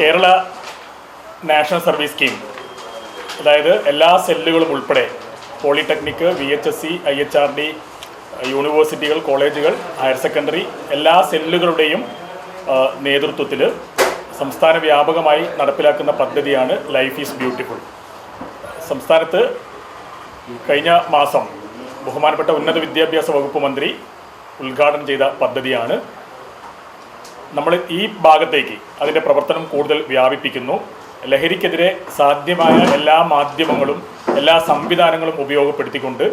Kerala national service scheme, അതായത് എല്ലാ സെല്ലുകളും ഉൾപ്പെടെ പോളിടെക്നിക്, VHSC, IHRD, യൂണിവേഴ്സിറ്റികൾ, കോളേജുകൾ, ഹയർ സെക്കൻഡറി എല്ലാ സെല്ലുകളുടെയും നേതൃത്വത്തിൽ സംസ്ഥാന വ്യാപകമായി നടപ്പിലാക്കുന്ന പദ്ധതിയാണ് ലൈഫ് ഈസ് ബ്യൂട്ടിഫുൾ. സംസ്ഥാനത്ത് കഴിഞ്ഞ മാസം ബഹുമാനപ്പെട്ട ഉന്നത വിദ്യാഭ്യാസ വകുപ്പ് മന്ത്രി ഉദ്ഘാടനം ചെയ്ത പദ്ധതിയാണ്. നമ്മൾ ഈ ഭാഗത്തേക്ക് അതിൻ്റെ പ്രവർത്തനം കൂടുതൽ വ്യാപിപ്പിക്കുന്നു. ലഹരിക്കെതിരെ സാധ്യമായ എല്ലാ മാധ്യമങ്ങളും എല്ലാ സംവിധാനങ്ങളും ഉപയോഗപ്പെടുത്തിക്കൊണ്ട്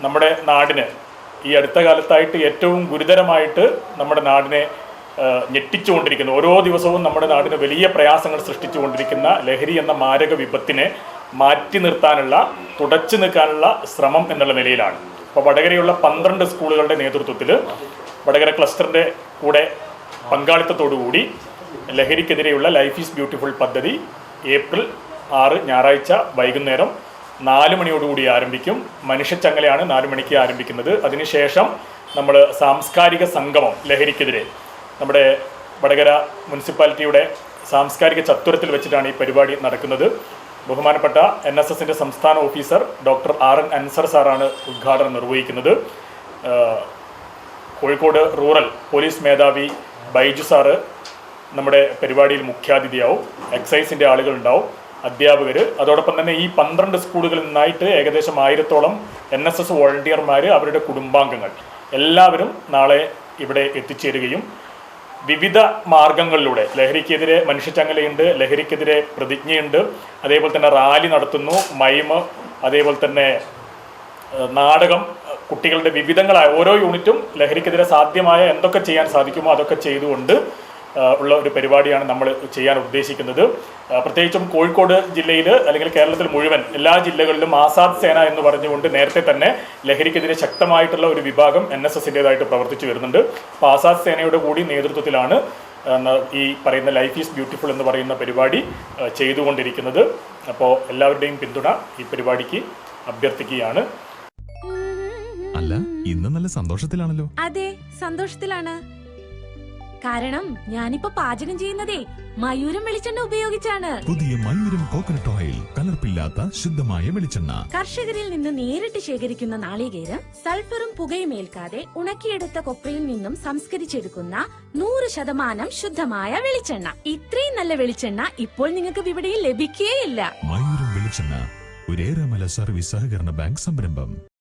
നമ്മുടെ നാടിന് ഈ അടുത്ത കാലത്തായിട്ട് ഏറ്റവും ഗുരുതരമായിട്ട് നമ്മുടെ നാടിനെ ഞെട്ടിച്ചുകൊണ്ടിരിക്കുന്ന, ഓരോ ദിവസവും നമ്മുടെ നാടിന് വലിയ പ്രയാസങ്ങൾ സൃഷ്ടിച്ചുകൊണ്ടിരിക്കുന്ന ലഹരി എന്ന മാരക വിപത്തിനെ മാറ്റി നിർത്താനുള്ള, തുടച്ചു നിൽക്കാനുള്ള ശ്രമം എന്നുള്ള നിലയിലാണ്. അപ്പോൾ വടകരയുള്ള 12 സ്കൂളുകളുടെ നേതൃത്വത്തിൽ വടകര ക്ലസ്റ്ററിൻ്റെ കൂടെ പങ്കാളിത്തത്തോടുകൂടി ലഹരിക്കെതിരെയുള്ള ലൈഫ് ഈസ് ബ്യൂട്ടിഫുൾ പദ്ധതി ഏപ്രിൽ 6 ഞായറാഴ്ച വൈകുന്നേരം 4 മണിയോടുകൂടി ആരംഭിക്കും. മനുഷ്യച്ചങ്ങലയാണ് 4 മണിക്ക് ആരംഭിക്കുന്നത്. അതിനുശേഷം നമ്മൾ സാംസ്കാരിക സംഗമം ലഹരിക്കെതിരെ നമ്മുടെ വടകര മുനിസിപ്പാലിറ്റിയുടെ സാംസ്കാരിക ചത്വരത്തിൽ വെച്ചിട്ടാണ് ഈ പരിപാടി നടക്കുന്നത്. ബഹുമാനപ്പെട്ട NSSൻ്റെ സംസ്ഥാന ഓഫീസർ ഡോക്ടർ RN അൻസർ സാറാണ് ഉദ്ഘാടനം നിർവഹിക്കുന്നത്. കോഴിക്കോട് റൂറൽ പോലീസ് മേധാവി ബൈജു സാറ് നമ്മുടെ പരിപാടിയിൽ മുഖ്യാതിഥിയാവും. എക്സൈസിൻ്റെ ആളുകളുണ്ടാവും, അധ്യാപകർ, അതോടൊപ്പം തന്നെ ഈ 12 സ്കൂളുകളിൽ നിന്നായിട്ട് ഏകദേശം 1000-ഓളം NSS വോളണ്ടിയർമാർ, അവരുടെ കുടുംബാംഗങ്ങൾ എല്ലാവരും നാളെ ഇവിടെ എത്തിച്ചേരുകയും വിവിധ മാർഗങ്ങളിലൂടെ ലഹരിക്കെതിരെ മനുഷ്യച്ചങ്ങലയുണ്ട്, ലഹരിക്കെതിരെ പ്രതിജ്ഞയുണ്ട്, അതേപോലെ തന്നെ റാലി നടത്തുന്നു, മൈമ്, അതേപോലെ തന്നെ നാടകം, കുട്ടികളുടെ വിവിധങ്ങളായ ഓരോ യൂണിറ്റും ലഹരിക്കെതിരെ സാധ്യമായ എന്തൊക്കെ ചെയ്യാൻ സാധിക്കുമോ അതൊക്കെ ചെയ്തുകൊണ്ട് ഉള്ള ഒരു പരിപാടിയാണ് നമ്മൾ ചെയ്യാൻ ഉദ്ദേശിക്കുന്നത്. പ്രത്യേകിച്ചും കോഴിക്കോട് ജില്ലയിൽ അല്ലെങ്കിൽ കേരളത്തിൽ മുഴുവൻ എല്ലാ ജില്ലകളിലും ആസാദ് സേന എന്ന് പറഞ്ഞുകൊണ്ട് നേരത്തെ തന്നെ ലഹരിക്കെതിരെ ശക്തമായിട്ടുള്ള ഒരു വിഭാഗം NSSൻ്റേതായിട്ട് പ്രവർത്തിച്ചു വരുന്നുണ്ട്. അപ്പോൾ ആസാദ് സേനയുടെ കൂടി നേതൃത്വത്തിലാണ് ഈ പറയുന്ന ലൈഫ് ഈസ് ബ്യൂട്ടിഫുൾ എന്ന് പറയുന്ന പരിപാടി ചെയ്തുകൊണ്ടിരിക്കുന്നത്. അപ്പോൾ എല്ലാവരുടെയും പിന്തുണ ഈ പരിപാടിക്ക് അഭ്യർത്ഥിക്കുകയാണ്. അല്ല, ഇന്ന് നല്ല സന്തോഷത്തിലാണല്ലോ? അതെ, സന്തോഷത്തിലാണ്. കാരണം ഞാനിപ്പോ പാചകം ചെയ്യുന്നതേ മയൂരം വെളിച്ചെണ്ണ ഉപയോഗിച്ചാണ്. പുതിയ മയൂരം കോക്കനട്ട് ഓയിൽ, കലർപ്പില്ലാത്ത ശുദ്ധമായ വെളിച്ചെണ്ണ. കർഷകരിൽ നിന്ന് നേരിട്ട് ശേഖരിക്കുന്ന നാളികേരം സൾഫറും പുകയും ഏൽക്കാതെ ഉണക്കിയെടുത്ത കൊപ്രയിൽ നിന്നും സംസ്കരിച്ചെടുക്കുന്ന 100% ശുദ്ധമായ വെളിച്ചെണ്ണ. ഇത്രയും നല്ല വെളിച്ചെണ്ണ ഇപ്പോൾ നിങ്ങൾക്ക് വിപണിയിൽ ലഭിക്കുകയില്ല. മയൂരം വെളിച്ചെണ്ണ, ഒരു ഏറെമല സർവീസ് സഹകരണ ബാങ്ക് സംരംഭം.